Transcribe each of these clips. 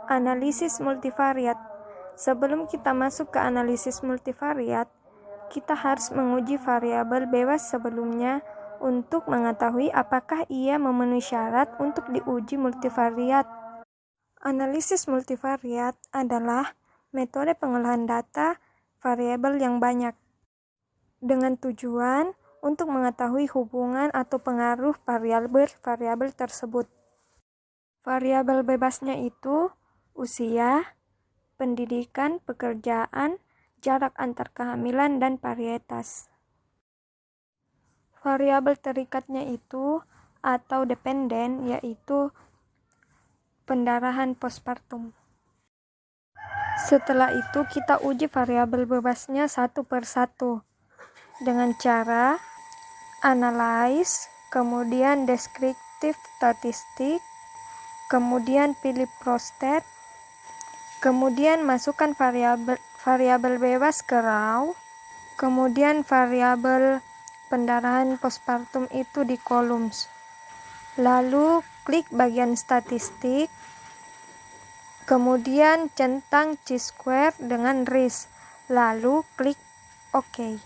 Analisis multivariat. Sebelum kita masuk ke analisis multivariat, kita harus menguji variabel bebas sebelumnya untuk mengetahui apakah ia memenuhi syarat untuk diuji multivariat. Analisis multivariat adalah metode pengolahan data variabel yang banyak dengan tujuan untuk mengetahui hubungan atau pengaruh variabel tersebut. Variabel bebasnya itu usia, pendidikan, pekerjaan, jarak antar kehamilan, dan varietas. Variabel terikatnya itu atau dependen yaitu pendarahan postpartum. Setelah itu kita uji variabel bebasnya satu per satu dengan cara analyze, kemudian deskriptif statistik, kemudian pilih prostat, kemudian masukkan variabel bebas ke raw, kemudian variabel pendarahan postpartum itu di columns. Lalu klik bagian statistik, kemudian centang chi-square dengan RIS, lalu klik OK.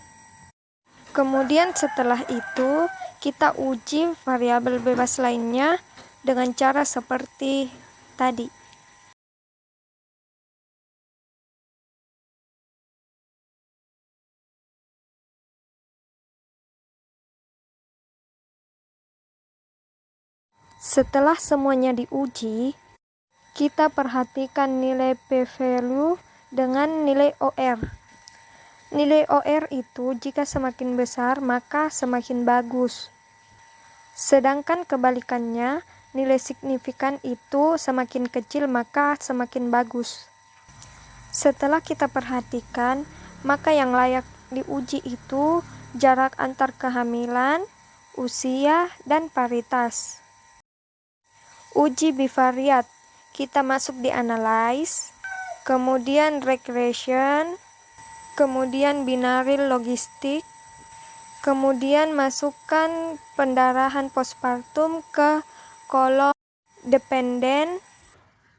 Kemudian setelah itu kita uji variabel bebas lainnya dengan cara seperti tadi. Setelah semuanya diuji, kita perhatikan nilai p-value dengan nilai OR. Nilai OR itu jika semakin besar maka semakin bagus. Sedangkan kebalikannya, nilai signifikan itu semakin kecil maka semakin bagus. Setelah kita perhatikan, maka yang layak diuji itu jarak antar kehamilan, usia, dan varietas. Uji bivariat, kita masuk di analyze, kemudian regression, kemudian binary logistik, kemudian masukkan pendarahan postpartum ke kolom dependen,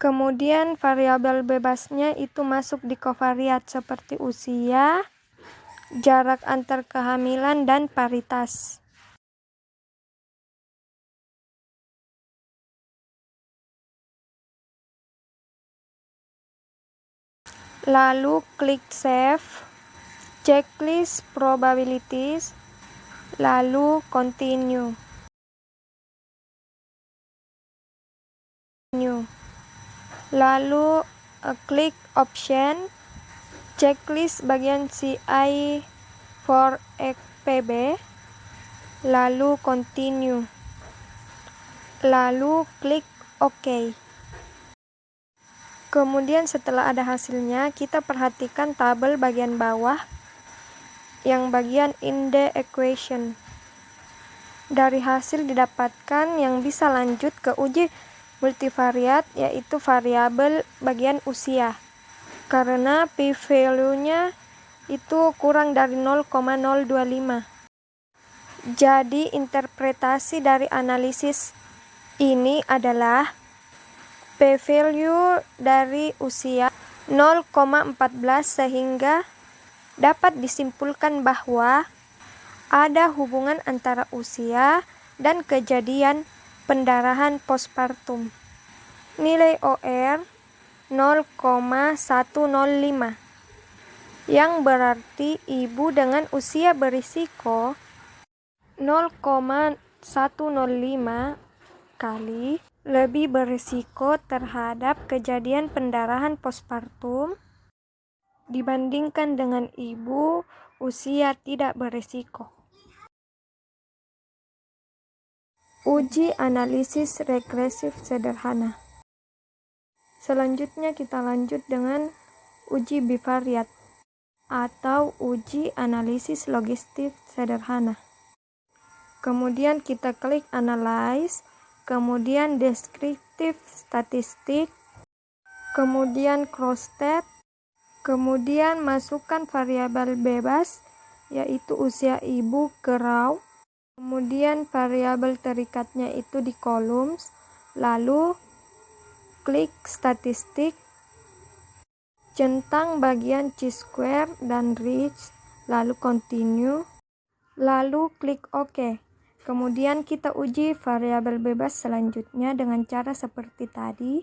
kemudian variabel bebasnya itu masuk di covariat seperti usia, jarak antar kehamilan, dan varietas. Lalu klik save, checklist probabilities, lalu continue. Lalu klik option, checklist bagian CI for PB, lalu continue. Lalu klik OK. Kemudian setelah ada hasilnya, kita perhatikan tabel bagian bawah yang bagian in the equation. Dari hasil didapatkan yang bisa lanjut ke uji multivariat yaitu variabel bagian usia. Karena p-value-nya itu kurang dari 0,025. Jadi interpretasi dari analisis ini adalah p-value dari usia 0,14 sehingga dapat disimpulkan bahwa ada hubungan antara usia dan kejadian pendarahan postpartum. Nilai OR 0,105 yang berarti ibu dengan usia berisiko 0,105 kali lebih berisiko terhadap kejadian pendarahan postpartum dibandingkan dengan ibu usia tidak berisiko. Uji analisis regresif sederhana. Selanjutnya kita lanjut dengan uji bivariat atau uji analisis logistik sederhana. Kemudian kita klik analyze, kemudian deskriptif statistik, kemudian crossstat, kemudian masukkan variabel bebas yaitu usia ibu ke raw, kemudian variabel terikatnya itu di columns, lalu klik statistik, centang bagian chi-square dan reach, lalu continue, lalu klik OK. Kemudian kita uji variabel bebas selanjutnya dengan cara seperti tadi.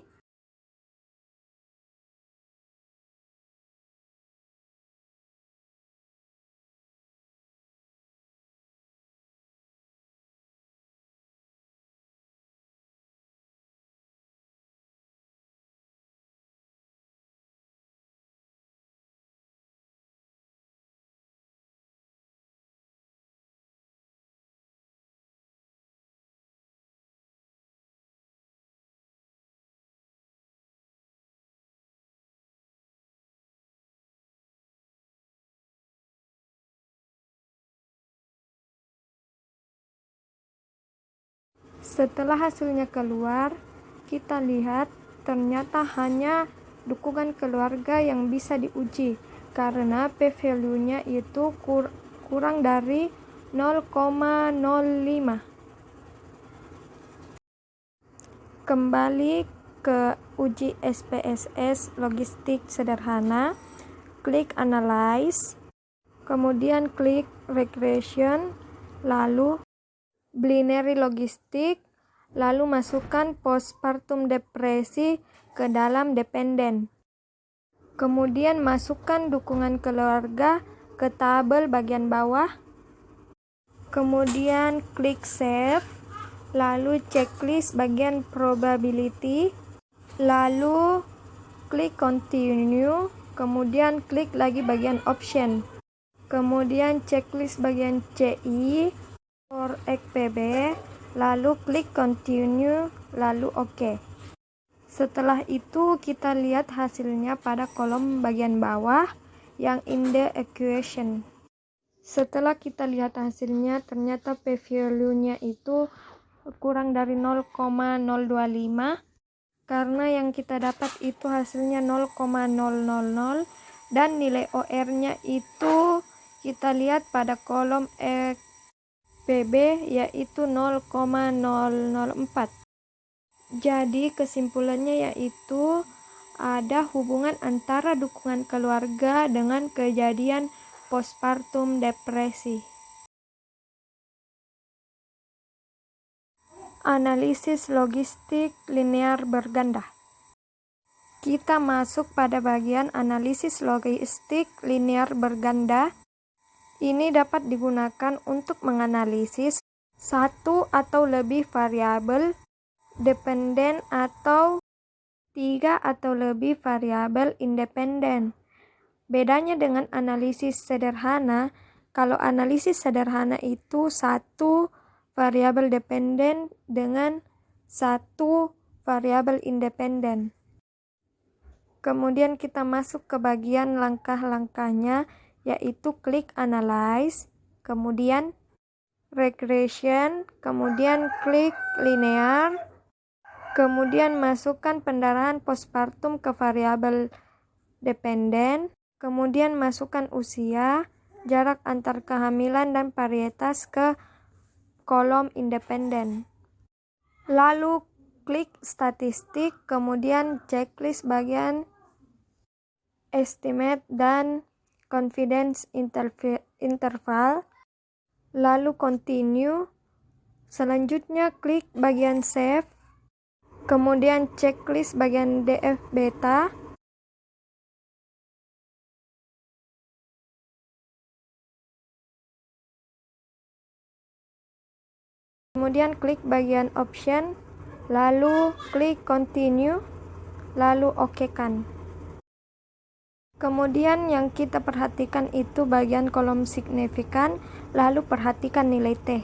Setelah hasilnya keluar, kita lihat ternyata hanya dukungan keluarga yang bisa diuji karena p-value-nya itu kurang dari 0,05. Kembali ke uji SPSS logistik sederhana, klik Analyze, kemudian klik Regression, lalu Binary logistik, lalu masukkan postpartum depresi ke dalam dependen. Kemudian masukkan dukungan keluarga ke tabel bagian bawah. Kemudian klik Save, lalu checklist bagian probability, lalu klik Continue, kemudian klik lagi bagian Option. Kemudian checklist bagian CI, for XPB, lalu klik Continue, lalu OK. Setelah itu kita lihat hasilnya pada kolom bagian bawah yang in the equation. Setelah kita lihat hasilnya, ternyata p-value-nya itu kurang dari 0,025 karena yang kita dapat itu hasilnya 0,000 dan nilai OR-nya itu kita lihat pada kolom PB yaitu 0,004. Jadi kesimpulannya yaitu ada hubungan antara dukungan keluarga dengan kejadian postpartum depresi. Analisis logistik linear berganda. Kita masuk pada bagian analisis logistik linear berganda. Ini dapat digunakan untuk menganalisis satu atau lebih variabel dependen atau 3 atau lebih variabel independen. Bedanya dengan analisis sederhana, kalau analisis sederhana itu satu variabel dependen dengan satu variabel independen. Kemudian kita masuk ke bagian langkah-langkahnya, yaitu klik Analyze, kemudian Regression, kemudian klik Linear, kemudian masukkan pendarahan postpartum ke variabel dependen, kemudian masukkan usia, jarak antar kehamilan dan varietas ke kolom independen. Lalu klik statistik, kemudian checklist bagian estimate dan confidence interval, lalu continue. Selanjutnya klik bagian save, kemudian checklist bagian DF beta, kemudian klik bagian option, lalu klik continue, lalu OK-kan. Kemudian yang kita perhatikan itu bagian kolom signifikan, lalu perhatikan nilai T.